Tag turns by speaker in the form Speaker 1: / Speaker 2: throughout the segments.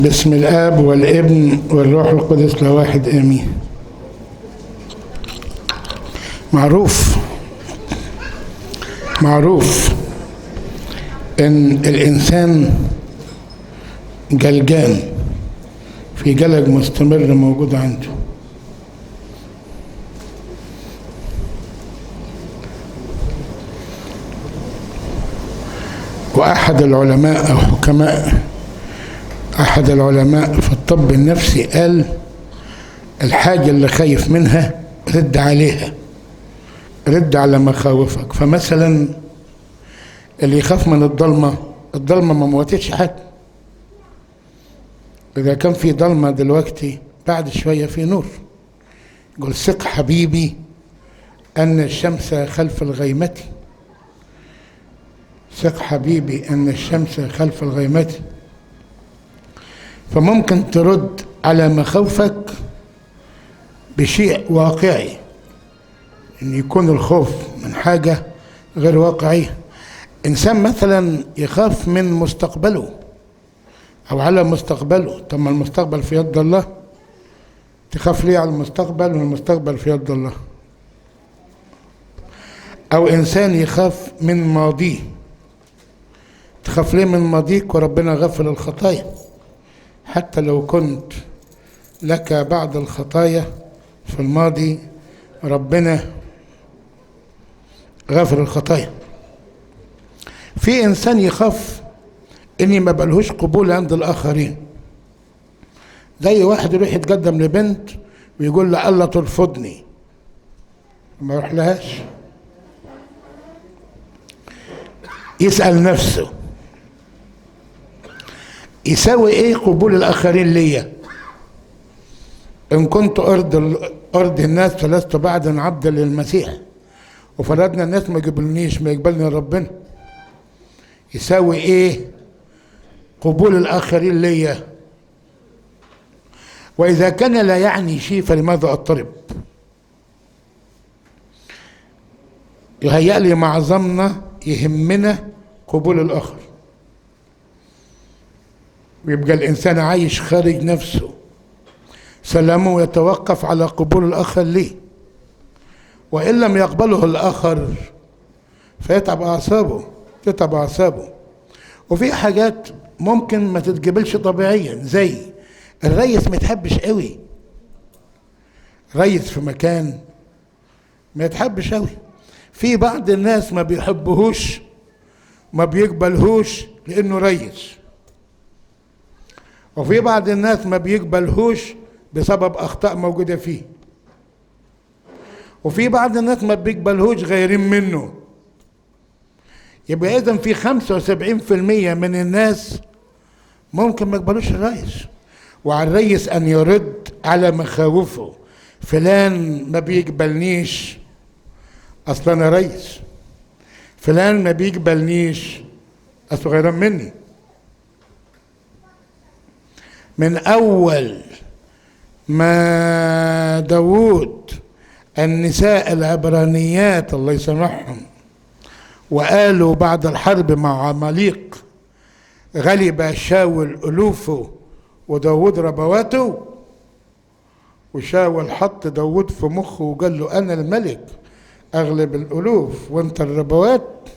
Speaker 1: باسم الآب والابن والروح القدس لا واحد آمين. معروف إن الإنسان جلجان، في جلج مستمر موجود عنده. وأحد العلماء أو أحد العلماء في الطب النفسي قال الحاجة اللي خايف منها رد عليها، رد على مخاوفك. فمثلا اللي يخاف من الضلمة ما موتتش حد. إذا كان في ضلمة دلوقتي بعد شوية في نور. يقول ثق حبيبي أن الشمس خلف الغيمة، ثق حبيبي أن الشمس خلف الغيمة. فممكن ترد على مخاوفك بشيء واقعي، ان يكون الخوف من حاجة غير واقعية. انسان مثلا يخاف من مستقبله او على مستقبله، طب ما المستقبل في يد الله، تخاف ليه على المستقبل والمستقبل في يد الله؟ او انسان يخاف من ماضيه، تخاف ليه من ماضيك وربنا غفل الخطايا؟ حتى لو كنت لك بعض الخطايا في الماضي ربنا غفر الخطايا. في انسان يخاف اني ما بقلهوش قبول عند الاخرين، زي واحد يروح يتقدم لبنت ويقول لها الله ترفضني، ما يروح لهاش. يسأل نفسه يساوي ايه قبول الاخرين ليا؟ ان كنت ارضي الناس فلست بعدا عبدا للمسيح، وفرضنا الناس ما يقبلنيش، ما يقبلني ربنا. يساوي ايه قبول الاخرين ليا؟ واذا كان لا يعني شيء فلماذا اضطرب؟ يهيأ لي معظمنا يهمنا قبول الاخر، ويبقى الانسان عايش خارج نفسه، سلامه يتوقف على قبول الاخر ليه. وان لم يقبله الاخر فيتعب اعصابه. وفي حاجات ممكن ما تتقبلش طبيعيا، زي الريس ما يتحبش قوي، ريس في مكان ما يتحبش قوي. في بعض الناس ما بيحبهوش ما بيقبلهوش لانه ريس، وفي بعض الناس ما بيقبلهوش بسبب اخطاء موجوده فيه، وفي بعض الناس ما بيقبلهوش غيرين منه. يبقى اذا في 75% من الناس ممكن ما يقبلوش الرئيس. وعلى الرئيس ان يرد على مخاوفه، فلان ما بيقبلنيش اصلا انا رئيس، فلان ما بيقبلنيش اصله غيران مني. من اول ما داود النساء العبرانيات الله يسامحهم وقالوا بعد الحرب مع عماليق غلب شاول ألوفه وداود ربواته، وشاول حط داود في مخه وقال له أنا الملك أغلب الألوف وأنت الربوات،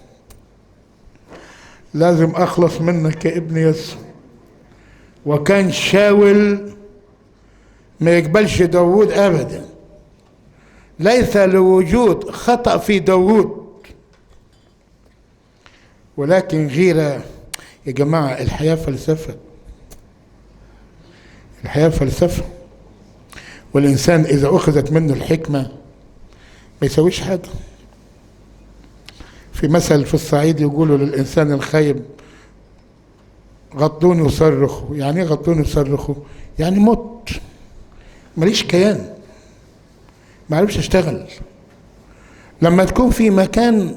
Speaker 1: لازم أخلص منك يا ابن يسوع. وكان شاول ما يقبلش داود أبدا، ليس لوجود خطأ في داود، ولكن غيرة. يا جماعة الحياة فلسفة، والإنسان إذا أخذت منه الحكمة ما يسويش حاجة. في مثل في الصعيد يقولوا للإنسان الخايب غضوني وصرخوا. يعني ايه غضوني وصرخوا؟ يعني مت، ماليش كيان، ما عرفش اشتغل. لما تكون في مكان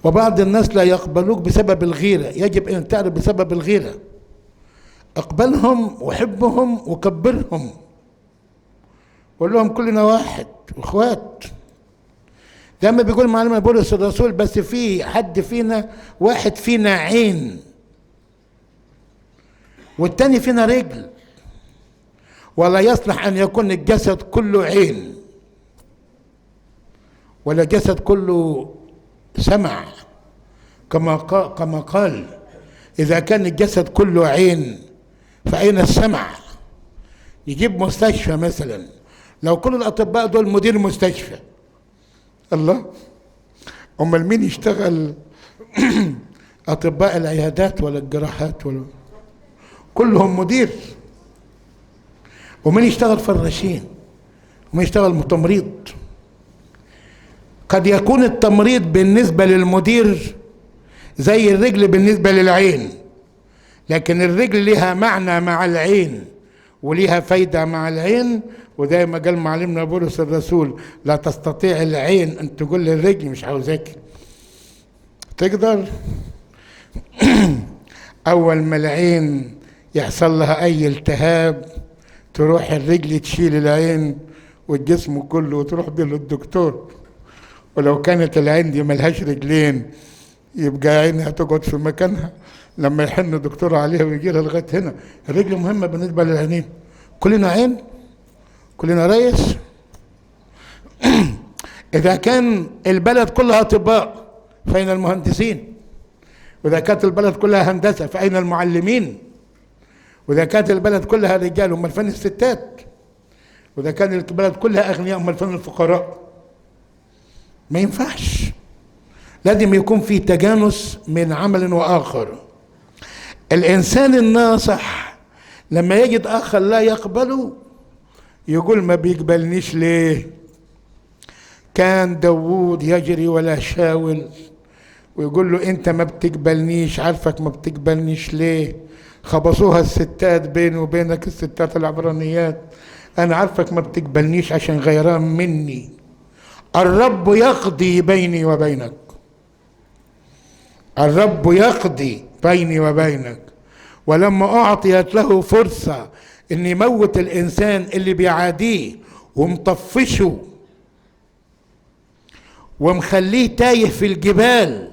Speaker 1: وبعض الناس لا يقبلوك بسبب الغيرة، يجب ان تعرف بسبب الغيرة، اقبلهم وحبهم وكبرهم، قول لهم كلنا واحد واخوات. زي ما بيقول معلم بولس الرسول، بس في حد فينا واحد فينا عين، والتاني فينا رجل. ولا يصلح ان يكون الجسد كله عين ولا جسد كله سمع، كما قال اذا كان الجسد كله عين فاين السمع؟ يجيب مستشفى مثلا، لو كل الاطباء دول مدير مستشفى، الله، امال مين يشتغل؟ اطباء العيادات ولا الجراحات ولا كلهم مدير. ومين يشتغل فراشين؟ ومين يشتغل تمريض؟ قد يكون التمريض بالنسبة للمدير زي الرجل بالنسبة للعين، لكن الرجل لها معنى مع العين وليها فايدة مع العين. وزي ما قال معلمنا بولس الرسول: لا تستطيع العين ان تقول للرجل مش عاوزاك. تقدر؟ اول ما العين يحصل لها اي التهاب تروح الرجل تشيل العين والجسم كله وتروح بيه للدكتور. ولو كانت العين دي ملهاش رجلين يبقى عينها تقعد في مكانها لما يحن الدكتور عليها ويجي لها لغايه هنا. الرجل مهمه بالنسبه للعينين. كلنا عين، كلنا ريس. اذا كان البلد كلها اطباء فاين المهندسين؟ واذا كانت البلد كلها هندسه فاين المعلمين؟ واذا كانت البلد كلها رجال امال فين الستات؟ واذا كان البلد كلها اغنياء امال فين الفقراء؟ ما ينفعش، لازم يكون في تجانس من عمل واخر. الانسان الناصح لما يجد اخر لا يقبله يقول ما بيقبلنيش ليه؟ كان داوود يجري ولا شاول ويقول له انت ما بتقبلنيش، عارفك ما بتقبلنيش ليه؟ خبصوها الستات بيني وبينك، الستات العبرانيات، انا عارفك ما بتقبلنيش عشان غيران مني. الرب يقضي بيني وبينك، الرب يقضي بيني وبينك. ولما اعطيت له فرصة ان يموت الانسان اللي بيعاديه ومطفشه ومخليه تايه في الجبال،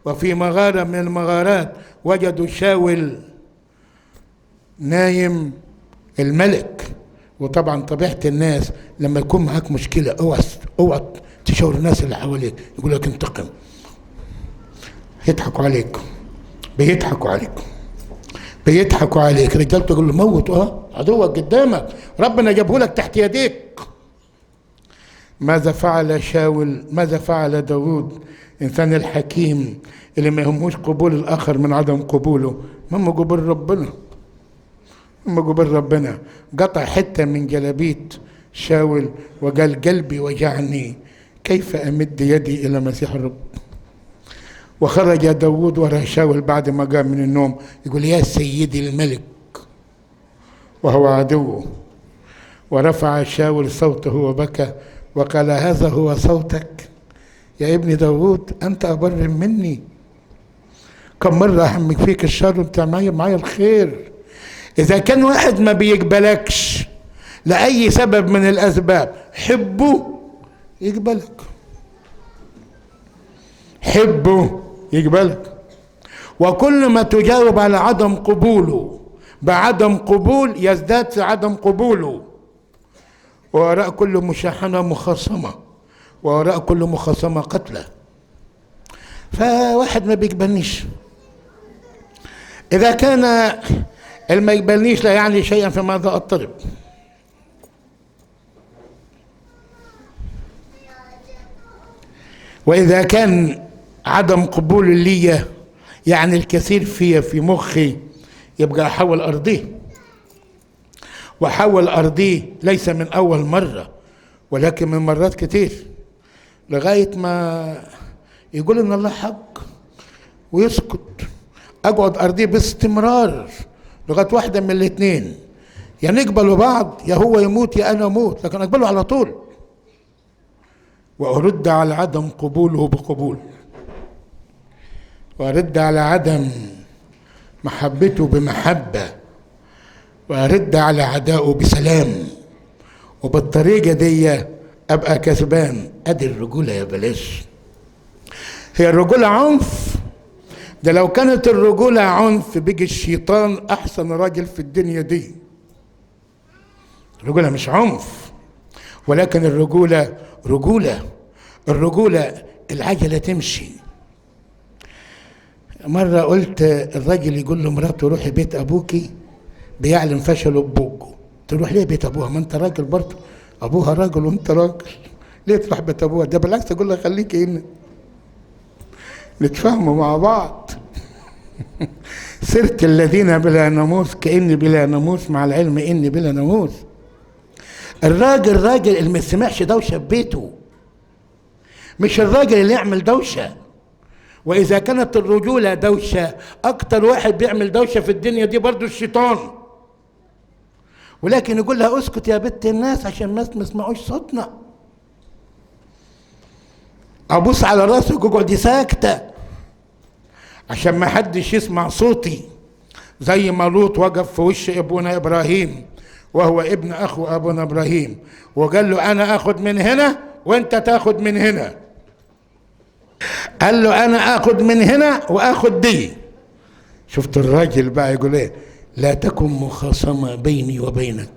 Speaker 1: وفي مغارة من المغارات وجدوا شاول نايم الملك. وطبعا طبيعة الناس لما يكون معاك مشكلة اوعى تشاور الناس اللي حواليك، يقول لك انتقم، يضحكوا عليك، بيضحكوا عليك. رجال تقول له موت عدوك قدامك، ربنا جابه لك تحت يديك. ماذا فعل شاول؟ ماذا فعل داوود؟ انسان الحكيم اللي ما يهموش قبول الاخر من عدم قبوله، هم قبول ربنا. قطع حته من جلابيت شاول وقال قلبي وجعني كيف امد يدي الى مسيح الرب. وخرج داوود وراء شاول بعد ما قام من النوم يقول يا سيدي الملك وهو عدوه. ورفع شاول صوته وبكى وقال هذا هو صوتك يا ابن داوود؟ انت ابر مني، كم مره اهمك فيك الشر وبتعمل معايا الخير. اذا كان واحد ما بيقبلكش لاي سبب من الاسباب حبه يقبلك، حبه يقبلك. وكل ما تجاوب على عدم قبوله بعدم قبول يزداد في عدم قبوله. ووراء كل مشاحنة مخاصمة، ووراء كل مخاصمة قتلة. فواحد ما بيقبلنيش، إذا كان ما يقبلنيش لا يعني شيئا فماذا أضطرب؟ وإذا كان عدم قبول لي يعني الكثير في مخي، يبقى أحاول أرضيه. وأحاول أرضيه ليس من أول مرة ولكن من مرات كتير، لغاية ما يقول إن الله حق ويسكت. أقعد أرضيه باستمرار لغاية واحدة من الاثنين، يا نقبل بعض يا هو يموت يا أنا أموت، لكن أقبله على طول. وأرد على عدم قبوله بقبول، وأرد على عدم محبته بمحبة، وأرد على عدائه بسلام. وبالطريقة دي أبقى كسبان. أدي الرجولة يا بلاش. هي الرجولة عنف؟ ده لو كانت الرجولة عنف بيجي الشيطان أحسن راجل في الدنيا دي. الرجولة مش عنف، ولكن الرجولة رجولة. الرجولة العجلة تمشي. مرة قلت الراجل يقول لمراته روحي بيت أبوكي بيعلن فشله ببوكه. تروح ليه بيت أبوها؟ ما أنت راجل برضه، أبوها راجل وأنت راجل، ليه تروح بيت أبوها؟ ده بالعكس أقول لها خليكي هنا نتفاهموا مع بعض. سرت الذين بلا ناموس كأني بلا ناموس، مع العلم إني بلا ناموس. الراجل راجل اللي ما يسمعش دوشة ببيته، مش الراجل اللي يعمل دوشة. وإذا كانت الرجولة دوشة، أكتر واحد بيعمل دوشة في الدنيا دي برضو الشيطان. ولكن يقول لها اسكت يا بنت الناس عشان الناس ما يسمعوش صوتنا. أبص على راسه اقعدي ساكتة عشان ما حدش يسمع صوتي. زي ما لوط وقف في وش ابونا إبراهيم وهو ابن أخو أبونا إبراهيم وقال له أنا أخذ من هنا وأنت تأخذ من هنا. قال له أنا أخذ من هنا وأخذ دي. شفت الراجل بقى يقول إيه؟ لا تكن مخاصمة بيني وبينك.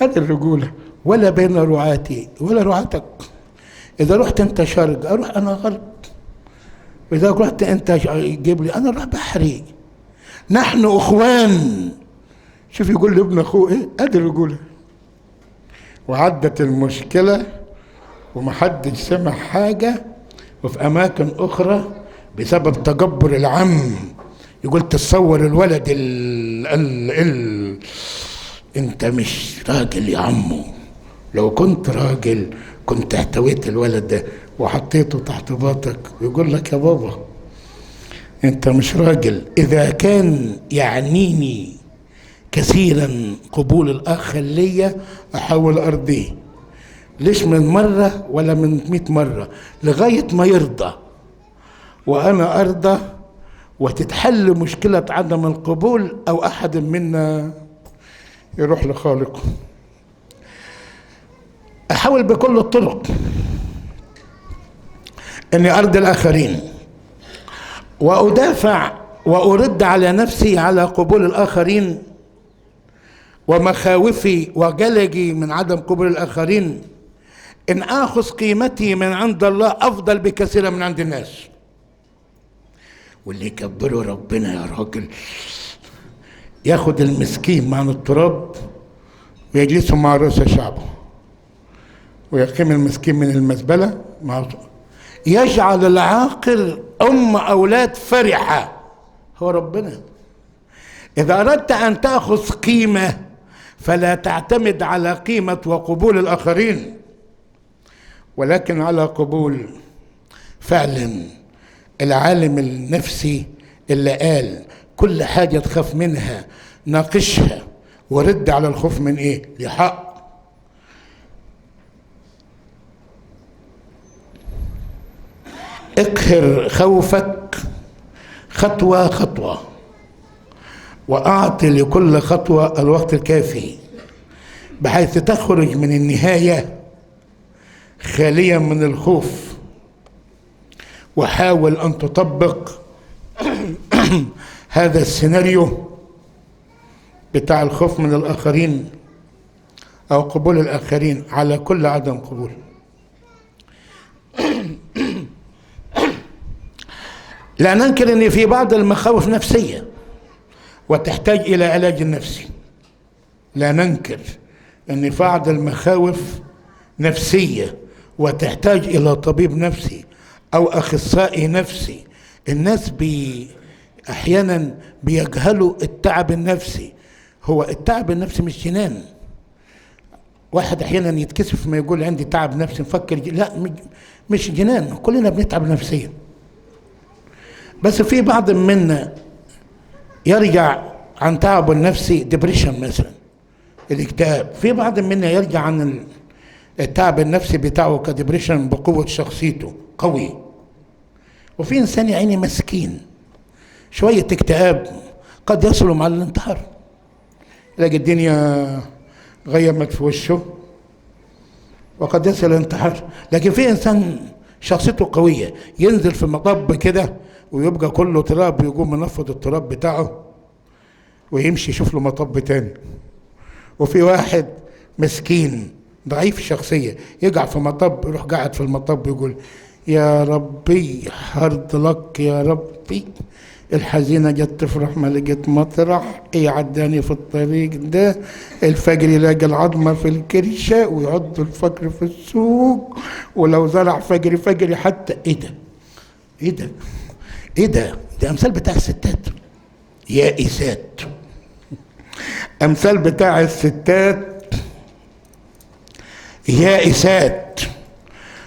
Speaker 1: هذه الرجولة. ولا بين رعاتي ولا رعاتك. إذا رحت أنت شرق أروح أنا غرب، وإذا رحت أنت جيب لي أنا أروح بحري. نحن أخوان. شوف يقول لابن أخوه إيه؟ هذه الرجولة. وعدت المشكلة ومحدش سمع حاجة. وفي أماكن أخرى بسبب تجبر العم يقول تتصور الولد أنت مش راجل يا عمو، لو كنت راجل كنت احتويت الولد ده وحطيته تحت باطك. ويقول لك يا بابا أنت مش راجل. إذا كان يعنيني كثيرا قبول الآخر ليا أحاول أرضيه، ليش من مرة ولا من 100 مرة، لغاية ما يرضى وأنا أرضى وتتحل مشكلة عدم القبول أو أحد منا يروح لخالقه. أحاول بكل الطرق أني أرضي الآخرين وأدافع وأرد على نفسي على قبول الآخرين ومخاوفي وقلقي من عدم قبول الآخرين. إن آخذ قيمتي من عند الله أفضل بكثير من عند الناس. واللي يكبره ربنا يا راجل ياخد المسكين مع التراب ويجلسه مع رؤوس شعبه ويقيم المسكين من المزبلة مع يجعل العاقل أولاد فرحة. هو ربنا. إذا أردت أن تأخذ قيمة فلا تعتمد على قيمة وقبول الآخرين، ولكن على قبول فعلا العالم النفسي اللي قال كل حاجة تخاف منها ناقشها ورد على الخوف من ايه؟ لحق. اقهر خوفك خطوة خطوة وأعطي لكل خطوة الوقت الكافي بحيث تخرج من النهاية خاليا من الخوف. وحاول أن تطبق هذا السيناريو بتاع الخوف من الآخرين أو قبول الآخرين على كل عدم قبول. لا ننكر أن في بعض المخاوف نفسية وتحتاج إلى علاج نفسي. لا ننكر أن في بعض المخاوف نفسية وتحتاج إلى طبيب نفسي أو أخصائي نفسي. الناس أحيانا بيجهلوا التعب النفسي. هو التعب النفسي مش جنان. واحد أحيانا يتكسف ما يقول عندي تعب نفسي نفكر لا مش جنان، كلنا بنتعب نفسيا. بس في بعض منا يرجع عن تعبه النفسي ديبريشن مثلا الاكتئاب. في بعض منا يرجع عن التعب النفسي بتاعه كديبريشن بقوة شخصيته قوي. وفي إنسان يا عيني مسكين شوية اكتئاب قد يصل مع الانتحار، يلاقي الدنيا غيمت في وشه وقد يصل الانتحار. لكن في إنسان شخصيته قوية ينزل في مطب كده ويبقى كله تراب، ويقوم منفض التراب بتاعه ويمشي يشوف له مطب تاني. وفي واحد مسكين ضعيف الشخصية يقع في مطب، يروح قاعد في المطب ويقول يا ربي هارد لك يا ربي، الحزينة جت تفرح ما لقيت مطرح، ايه عداني في الطريق ده، الفجر يلاقي العظمة في الكرشة، ويعض الفجر في السوق، ولو زرع فجري حتى. ايه ده دي امثال بتاع الستات يائسات، امثال بتاع الستات يائسات.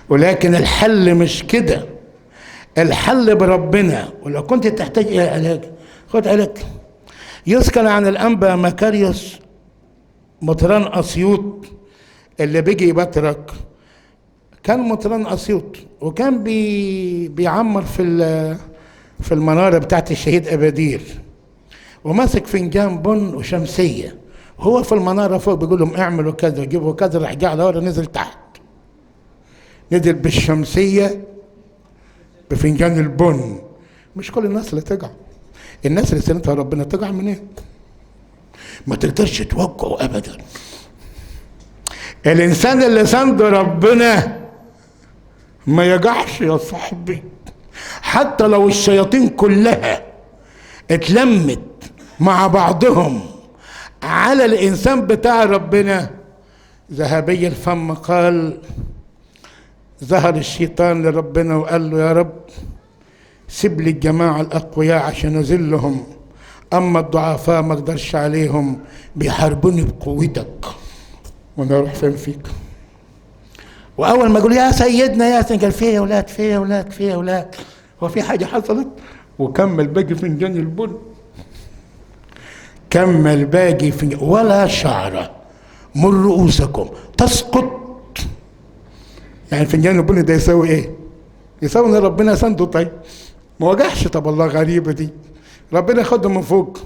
Speaker 1: ولكن الحل مش كده، الحل بربنا. ولو كنت تحتاج الى علاج خد علاج. يذكر عن الانبا مكاريوس مطران اسيوط اللي بيجي يبترك، كان مطران اسيوط وكان بيعمر في المناره بتاعت الشهيد ابادير، وماسك فنجان بن وشمسيه، وهو في المناره فوق بيقول لهم اعملوا كذا جيبوا كذا، راح جه على ورا نزل تحت، نزل بالشمسيه بفنجان البن. مش كل الناس اللي تقع، الناس اللي سنتها ربنا تقع منين؟ ما تقدرش توقعه ابدا. الانسان اللي سنده ربنا ما يقعش يا صاحبي، حتى لو الشياطين كلها اتلمت مع بعضهم على الانسان بتاع ربنا. ذهبي الفم قال ظهر الشيطان لربنا وقال له يا رب سيب لي الجماعة الأقوياء عشان أذلهم، أما الضعفاء ما أقدرش عليهم، بيحاربوني بقوتك وأنا أروح فين فيك. وأول ما يقول يا سيدنا يا سيدنا، قال فيه يا ولاد فيه يا ولاد فيه يا ولاد، هو في حاجة حصلت؟ وكمل باقي فنجان البن، كمل باقي فنجان، ولا شعرة من رؤوسكم تسقط. يعني فنجان البن ده يساوي ايه؟ يساوي ان ربنا سنده. طيب ما وجعش. طب الله غريبه دي، ربنا خده من فوق.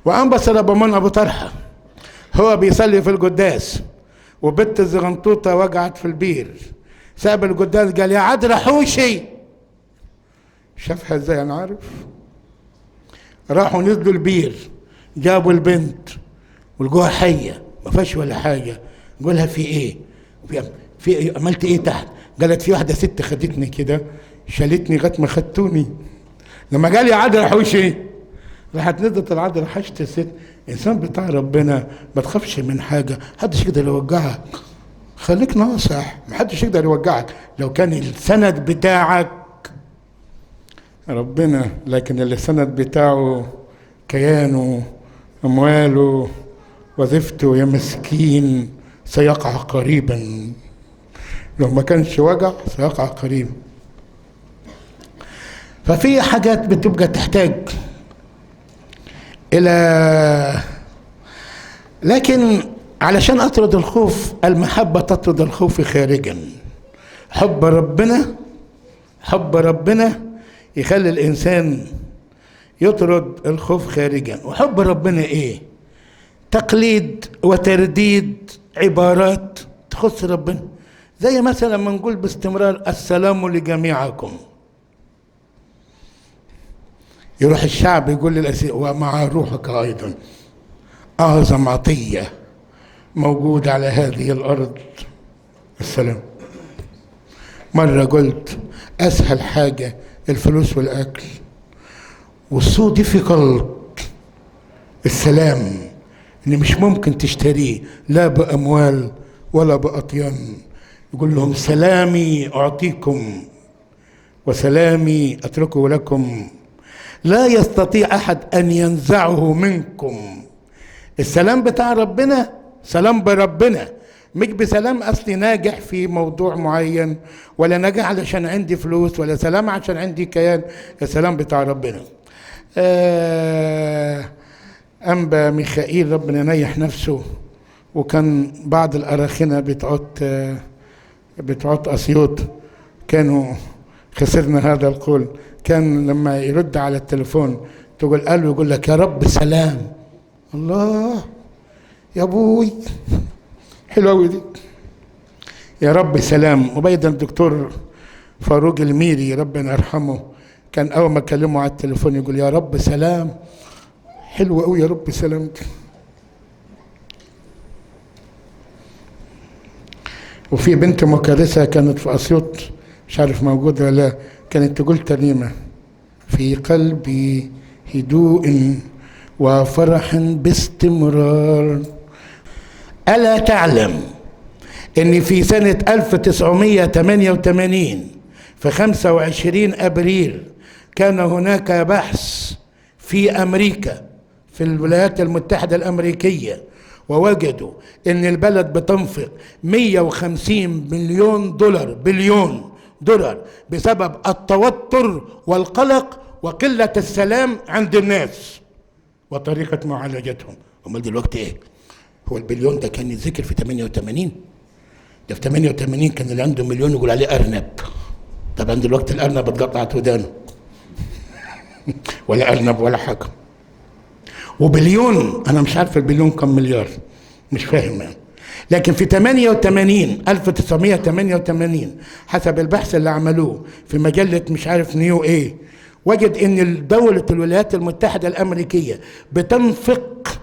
Speaker 1: وانبس ربمان ابو طرحه هو بيصلي في القداس، وبنت الزغنطوطه وقعت في البير، ساب القداس قال يا عذرا حوشي. شافها ازاي؟ انا عارف. راحوا نزلوا البير، جابوا البنت ولقوها حيه ما فيهاش ولا حاجه. قولها في ايه؟ في إيه؟ عملت ايه تحت؟ قالت في واحده ست خدتني كده شالتني لغايه ما خدتوني. لما قال يا عذرا حوشي راحت نزلت العذرا حشت الست. انسان بتاع ربنا ما تخافش من حاجه، محدش يقدر يوجعك، خليك ناصح، محدش يقدر يوجعك لو كان السند بتاعك ربنا. لكن اللي السند بتاعه كيانه امواله وظيفته يا مسكين سيقع قريبا، لو ما كانش وجع سيقع قريبا. ففي حاجات بتبقى تحتاج الى، لكن علشان اطرد الخوف المحبة تطرد الخوف خارجا. حب ربنا يخلي الانسان يطرد الخوف خارجا. وحب ربنا ايه؟ تقليد وترديد عبارات تخص ربنا، زي مثلا ما نقول باستمرار السلام لجميعكم، يروح الشعب يقول للأسير ومع روحك أيضا. أعظم عطية موجودة على هذه الأرض السلام. مرة قلت أسهل حاجة الفلوس والأكل، والسو ديفيكولت السلام، إن مش ممكن تشتريه لا بأموال ولا بأطيان. يقول لهم سلامي أعطيكم وسلامي أتركه لكم، لا يستطيع أحد أن ينزعه منكم. السلام بتاع ربنا سلام بربنا، مش بسلام أصلي ناجح في موضوع معين، ولا ناجح علشان عندي فلوس، ولا سلام عشان عندي كيان. السلام بتاع ربنا. أنبا ميخائيل ربنا ينيح نفسه، وكان بعض الأراخنة بتوع أسيوط كانوا خسرنا هذا القول. كان لما يرد على التليفون تقول قال له يقول لك يا رب سلام. الله يا ابوي حلوه دي، يا رب سلام. وبيدا الدكتور فاروق الميري ربنا يرحمه كان اول ما اكلمه على التليفون يقول يا رب سلام. حلو قوي يا رب سلام. وفي بنت مكرسة كانت في أسيوط، مش عارف موجودة ولا لا، كانت تقول ترنيمة: في قلبي هدوء وفرح باستمرار. ألا تعلم إن في سنة 1988 في 25 أبريل كان هناك بحث في أمريكا، في الولايات المتحدة الأمريكية، ووجدوا إن البلد بتنفق 150 مليون دولار، بليون دولار، بسبب التوتر والقلق وقلة السلام عند الناس وطريقة معالجتهم. امال دلوقتي ايه؟ هو البليون ده كان يتذكر في 88؟ ده في 88 كان اللي عنده مليون يقول عليه أرنب. طبعا دلوقتي الأرنب اتقطعت ودانه ولا أرنب ولا حاجة. وبليون أنا مش عارف البليون كم مليار، مش فاهم يعني. لكن في 1988 حسب البحث اللي عملوه في مجلة مش عارف نيو ايه، وجد ان دولة الولايات المتحدة الامريكية بتنفق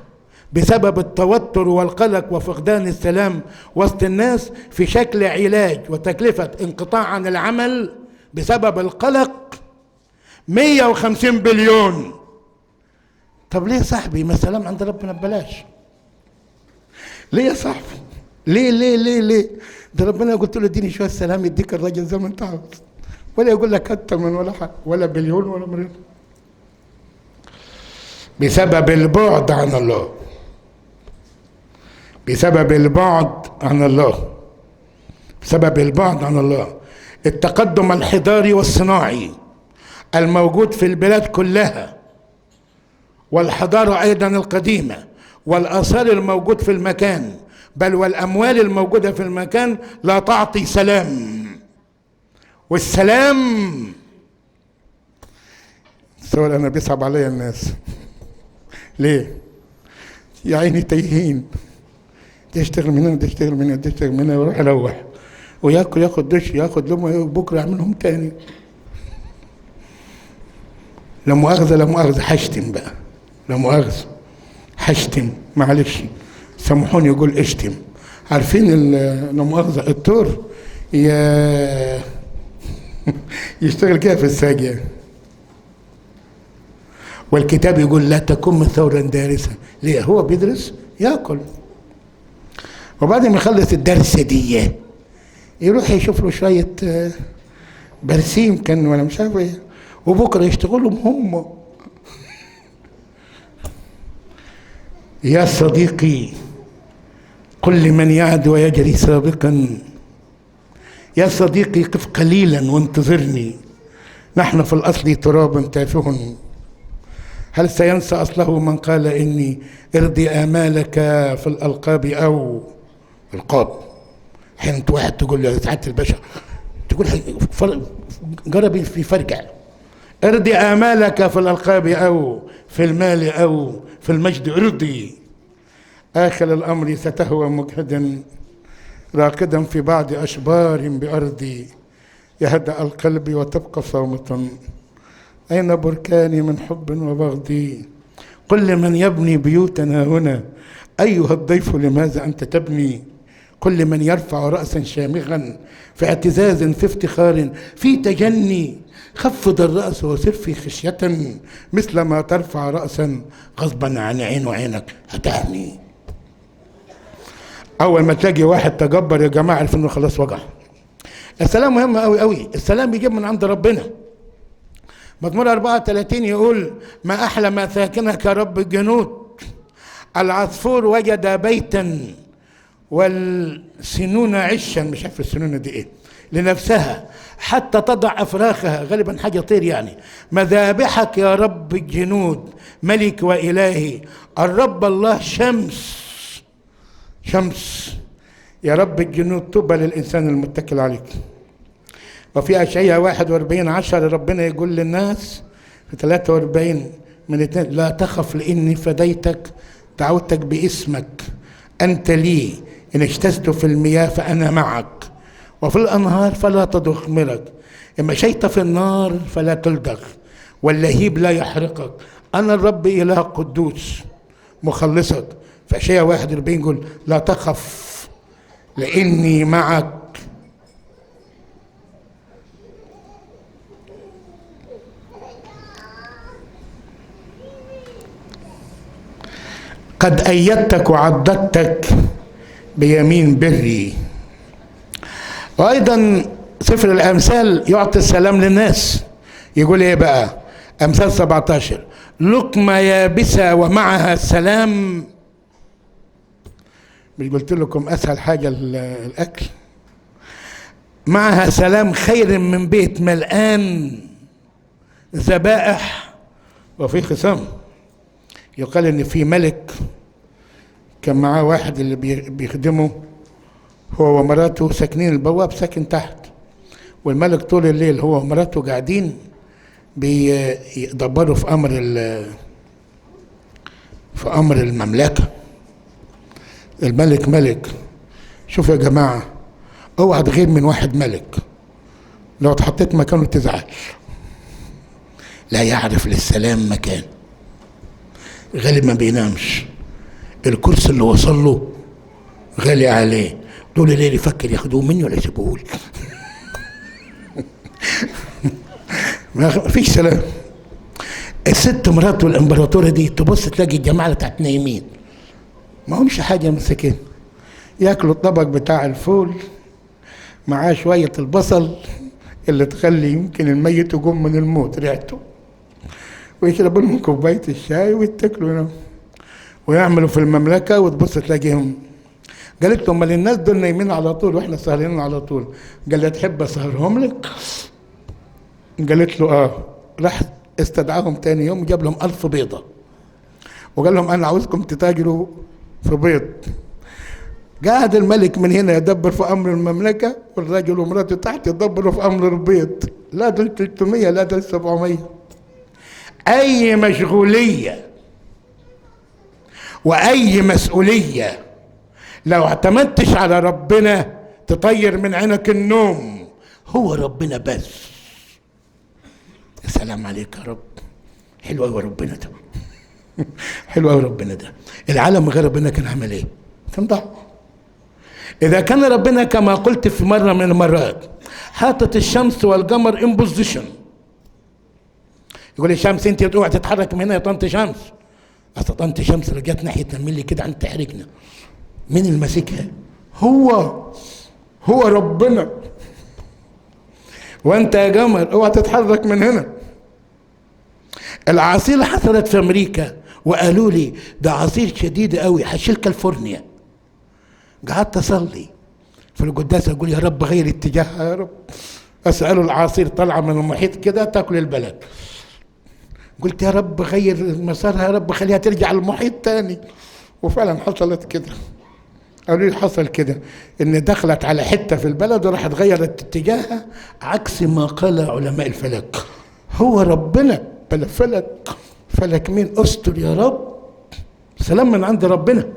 Speaker 1: بسبب التوتر والقلق وفقدان السلام وسط الناس في شكل علاج وتكلفة انقطاع عن العمل بسبب القلق 150 بليون. طب ليه يا صاحبي؟ ما السلام عند ربنا ببلاش. ليه يا صاحبي؟ ليه ده ربنا قلت له اديني شويه سلام يديك الراجل زي ما انت عاوز، ولا يقول لك اكتر من ولا حاجه ولا بليون ولا مليون. بسبب البعد عن الله، بسبب البعد عن الله، بسبب البعد عن الله. التقدم الحضاري والصناعي الموجود في البلاد كلها، والحضاره ايضا القديمه، والاثار الموجود في المكان، بل والاموال الموجوده في المكان لا تعطي سلام. والسلام سؤال انا بيصعب عليا الناس ليه؟ يا عيني تايهين، ده يشتغل من هنا ده يشتغل من هنا ده يشتغل من هنا، ويروح يروح وياكل، ياخد دش، ياخد لقمه، بكره يعملهم تاني. لا مؤاخذه لا مؤاخذه، هشتم بقى، لا مؤاخذه هشتم، معلش سامحوني يقول اشتم. عارفين لا مؤاخذه الدكتور يشتغل كده في الساقية، والكتاب يقول لا تكن ثورا دارسا. ليه؟ هو بيدرس ياكل، وبعد ما يخلص الدرس دي يروح يشوف له شويه برسيم كان ولا مش عارف ايه، وبكره يشتغلهم هم. يا صديقي قل لمن يعد ويجري سابقا، يا صديقي قف قليلا وانتظرني، نحن في الأصل تراب تافه، هل سينسى أصله من قال إني ارضي آمالك في الألقاب أو القاب. حين واحد تقول له سعادة الباشا، تقول جربي في فرجع، ارضي آمالك في الألقاب أو في المال أو في المجد، ارضي. آخر الأمر ستهوى مجهدا راكدا في بعض أشبار بأرضي، يهدأ القلب وتبقى صامتا، أين بركاني من حب وبغضي. قل لمن يبني بيوتنا هنا أيها الضيف لماذا أنت تبني. قل لمن يرفع رأسا شامخا في اعتزاز في افتخار في تجني، خفض الرأس وسر في خشية مثل ما ترفع رأسا غصبا عن عين وعينك هتعني. أول ما تلاقي واحد تجبر يا جماعة عرف إنه خلاص وجع. السلام مهم أوي أوي، السلام بيجيب من عند ربنا. مزمور 34 يقول ما أحلى ما ساكنك يا رب الجنود، العصفور وجد بيتا والسنون عشا، مش عارف السنون دي ايه، لنفسها حتى تضع أفراخها، غالبا حاجة طير يعني. مذابحك يا رب الجنود ملك وإلهي، الرب الله شمس، شمس يا رب الجنود، طوبى للإنسان المتكل عليك. وفي أشعياء 41:10 ربنا يقول للناس في 43:2 لا تخف لإني فديتك، دعوتك باسمك، أنت لي، إن اجتزت في المياه فأنا معك، وفي الأنهار فلا تدخمرك، إن مشيت في النار فلا تلدغ، واللهيب لا يحرقك. أنا الرب إله قدوس مخلصك. في أشعياء 41 يقول لا تخف لأني معك. قد أيدتك وعضدتك بيمين بري. وأيضا سفر الأمثال يعطي السلام للناس. يقول إيه بقى؟ أمثال 17 لقمة يابسة ومعها السلام. مش قلت لكم أسهل حاجة الأكل؟ معها سلام خير من بيت ملآن ذبائح وفي خصام. يقال إن في ملك كان معاه واحد اللي بيخدمه، هو ومراته ساكنين، البواب ساكن تحت، والملك طول الليل هو ومراته قاعدين بيدبروا في أمر المملكة. الملك ملك. شوفوا يا جماعة، اوعى تغير من واحد ملك، لو اتحطيت مكانه تزعل. لا يعرف للسلام مكان، غالب ما بينامش، الكرسي اللي وصل له غالي عليه، طول الليل يفكر ياخدوه مني ولا يسيبوه لي. ما فيش سلام. الست مراته الامبراطوره دي تبص تلاقي الجماعه اللي تحت نايمين، ما همش حاجه مسكين، ياكلوا الطبق بتاع الفول معاه شويه البصل اللي تخلي يمكن الميت يقوم من الموت ريحته، ويشربوا لهم كوبايه الشاي ويتكلوا ويعملوا في المملكه، وتبص تلاقيهم. قالت له امال الناس دول نايمين على طول واحنا سهرانين على طول؟ قال لها تحب اسهرهم لك؟ قالت له اه. راح استدعاهم تاني يوم وجاب لهم 1000 بيضه وقال لهم انا عاوزكم تتاجروا في بيض. قاعد الملك من هنا يدبر في امر المملكه، والراجل ومراته تحت يدبروا في امر البيض. لا دول 300 لا دول 700. اي مشغوليه واي مسؤوليه لو اعتمدتش على ربنا تطير من عينك النوم. هو ربنا بس. السلام عليك يا رب. حلو قوي ربنا ده. حلو قوي ربنا ده. العالم من غير ربنا كان عمل ايه؟ كان ضاع. اذا كان ربنا كما قلت في مره من المرات حاطط الشمس والقمر ان بوزيشن، يقول الشمس انت اوعي تتحرك من هنا يا طنط شمس. اصل طنط شمس اللي جت ناحيه تملي كده عن تحركنا. مين اللي ماسكها؟ هو ربنا. وانت يا قمر اوعى تتحرك من هنا. العاصير حصلت في امريكا وقالوا لي ده عصير شديد قوي هشيل كاليفورنيا. قعدت اصلي في القداس اقول يا رب غير اتجاهها يا رب. اساله العاصير طالعه من المحيط كده تاكل البلد. قلت يا رب غير مسارها يا رب خليها ترجع المحيط تاني. وفعلا حصلت كده. قالوا لي حصل كده ان دخلت على حته في البلد وراحت غيرت اتجاهها عكس ما قال علماء الفلك. هو ربنا بلا فلك. فلك مين؟ استر يا رب. سلام من عند ربنا.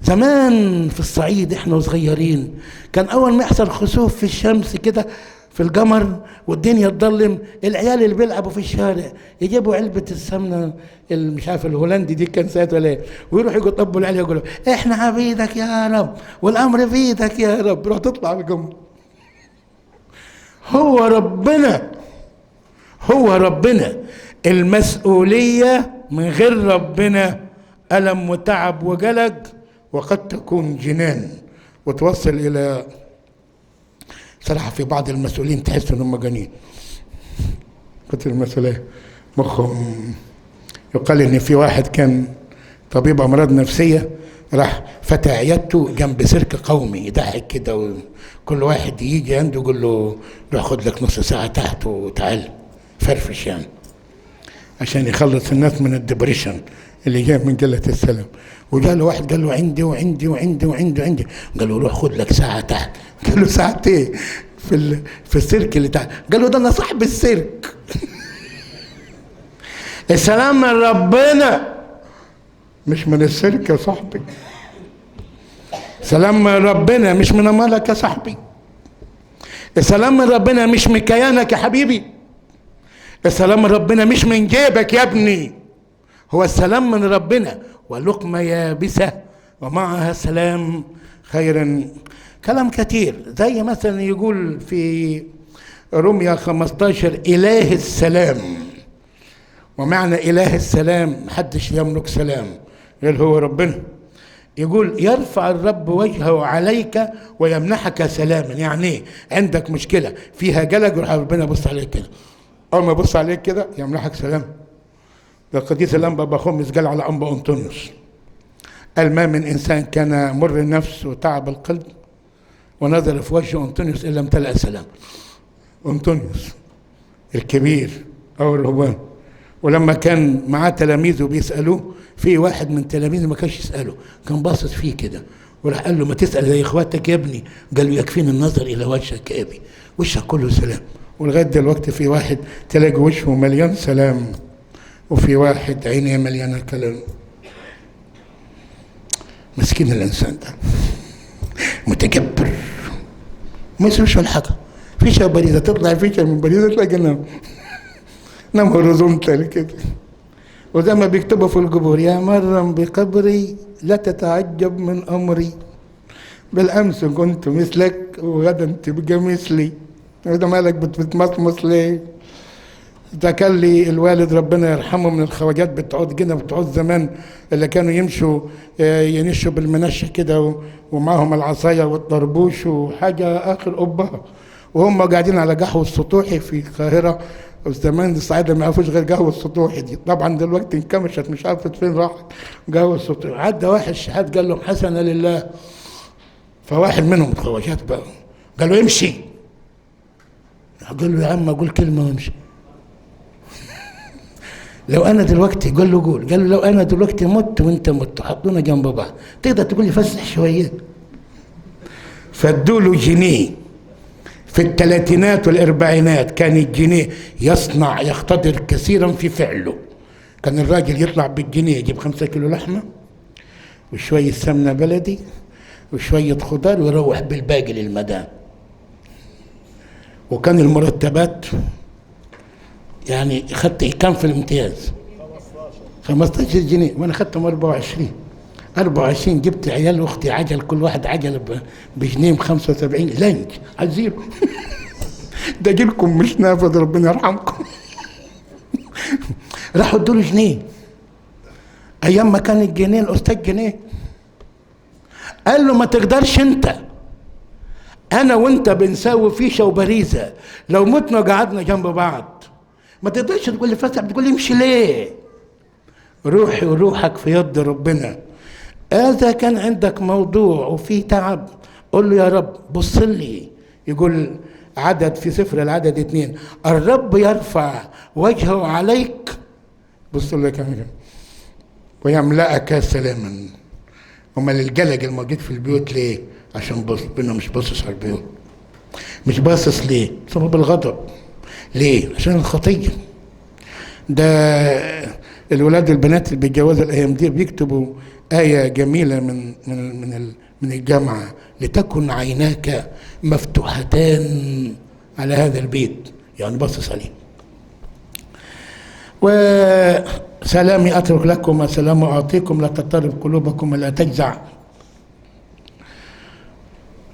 Speaker 1: زمان في الصعيد احنا وصغيرين كان اول ما يحصل خسوف في الشمس كده في القمر والدنيا تضلم، العيال اللي بيلعبوا في الشارع يجيبوا علبه السمنه مش عارف الهولندي دي كان ساعتها ولا ايه، ويروحوا يطبوا العيال يقولوا احنا عبيدك يا رب والامر بيدك يا رب. روح تطلع القمر. هو ربنا. المسؤوليه من غير ربنا الم وتعب وقلق، وقد تكون جنان وتوصل الى صراحه في بعض المسؤولين تحس انهم مجانين. كتر المسؤوليه مخهم. يقال ان في واحد كان طبيب امراض نفسيه راح فتح عيادته جنب سيرك قومي يضحك كده، وكل واحد يجي عنده يقول له روح خد لك نص ساعه تحت وتعال فرفش يعني عشان يخلص الناس من الدبريشن اللي جاي من قله السلام. وجاء له واحد قال له عندي وعندي وعندي وعندي وعندي. قال له روح خد لك ساعه تحت. قال له ساعه ايه؟ في السيرك اللي تحت. قال له ده انا صاحب السيرك. السلام من ربنا مش من السيرك يا صاحبي. سلام من ربنا مش من امالك يا صاحبي. السلام من ربنا مش من كيانك يا حبيبي. السلام من ربنا مش من جيبك يا ابني، هو السلام من ربنا. ولقمة يابسة ومعها سلام خيرا. كلام كتير زي مثلا يقول في رمية 15 إله السلام. ومعنى إله السلام محدش يملك سلام غير هو ربنا. يقول يرفع الرب وجهه عليك ويمنحك سلاما. يعني ايه؟ عندك مشكلة فيها جلج يروح ربنا يبص عليك كده، أول ما يبص عليك كده يمنحك سلام. ده القديس الأنبا بخومس قال على أنبا أنطونيوس، قال ما من إنسان كان مر النفس وتعب القلب ونظر في وجه أنطونيوس إلا امتلأ سلام. أنطونيوس الكبير أو الرهبان، ولما كان معاه تلاميذه بيسألوه، في واحد من تلاميذه ما كانش يسأله، كان باصص فيه كده وراح قال له ما تسأل زي إخواتك يا ابني. قال له يكفيني النظر إلى وجهك يا أبي، وشك كله سلام. ولغاية دلوقتي في واحد تلاقي وجهه مليان سلام وفي واحد عينيه مليانة كلام. مسكين الإنسان ده متكبر ما يسويش ولا حاجة. فيشة بريدة تطلع فيشة من بريدة تلاقي نام هوريزونتال كده. وزي ما بيكتبوا في القبور يا مرم بقبري لا تتعجب من أمري، بالأمس كنت مثلك وغدا تبقى مثلي. وده مالك بتمصمص ليه؟ ده كان لي الوالد ربنا يرحمه من الخواجات بتعود كده، بتعود زمان اللي كانوا يمشوا ينشوا بالمنشة كده ومعهم العصاية والطربوش وحاجة آخر قبها، وهم قاعدين على قهوة السطوحي في القاهرة. وزمان الصعايدة ما يعرفوش غير قهوة السطوحي دي، طبعا دلوقتي انكمشت مش عارفة فين راحت قهوة السطوحي. عدى واحد شحات قال لهم حسنا لله، فواحد منهم الخواجات بقى قال له امشي. قال له يا عم اقول كلمة وامشي. لو انا دلوقتي قال له قول، قال له لو انا دلوقتي مت وانت مت حطونا جنب بعض تقدر تقول لي فسح شويه؟ فادوا له جنيه في الثلاثينات والاربعينات. كان الجنيه يصنع يقتدر كثيرا في فعله. كان الراجل يطلع بالجنيه يجيب 5 كيلو لحمه وشويه سمنه بلدي وشويه خضار ويروح بالباقي للمدام. وكان المرتبات يعني خدت كام في الامتياز؟ 15 جنيه وانا خدتهم 24 جبت عيال واختي عجل، كل واحد عجل بجنيه ب75 لانج على الزيرو. ده جيلكم مش نافذ ربنا يرحمكم. راحوا ادوا له جنيه ايام ما كان الجنيه الاستاذ جنيه. قال له ما تقدرش انت، انا وانت بنساوي فيشه وبريزه، لو متنا قعدنا جنب بعض ما تقدرش تقول لي فسح، بتقول لي امشي ليه؟ روحي وروحك في يد ربنا. اذا كان عندك موضوع وفي تعب قول له يا رب بص لي. يقول عدد في سفر العدد 2 الرب يرفع وجهه عليك، بص له كمان، ويملأك سلاما. امال الجلج الموجود في البيوت ليه؟ عشان ربنا مش باصص على البيوت. مش باصص ليه؟ بسبب الغضب. ليه؟ عشان الخطيه. ده الولاد والبنات اللي بيتجوزوا الايام دي بيكتبوا آية جميلة من الجامعة: لتكن عيناك مفتوحتان على هذا البيت، يعني باصص عليه. وسلامي أترك لكم وسلام أعطيكم، لا تضطرب قلوبكم ولا تجزع.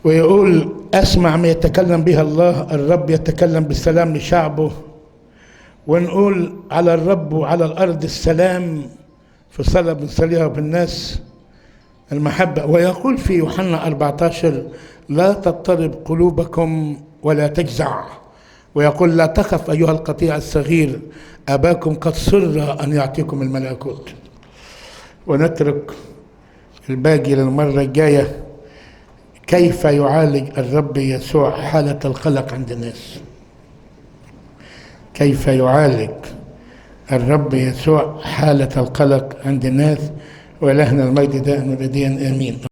Speaker 1: ويقول أسمع ما يتكلم بها الله، الرب يتكلم بالسلام لشعبه. ونقول على الرب وعلى الأرض السلام، في صلاة بنصليها بالناس المحبة. ويقول في يوحنا 14 لا تضطرب قلوبكم ولا تجزع. ويقول لا تخف أيها القطيع الصغير، أباكم قد سر أن يعطيكم الملكوت. ونترك الباقي للمرة الجاية. كيف يعالج الرب يسوع حالة القلق عند الناس؟ كيف يعالج الرب يسوع حالة القلق عند الناس؟ ولهنا المجد دائما أبديا آمين.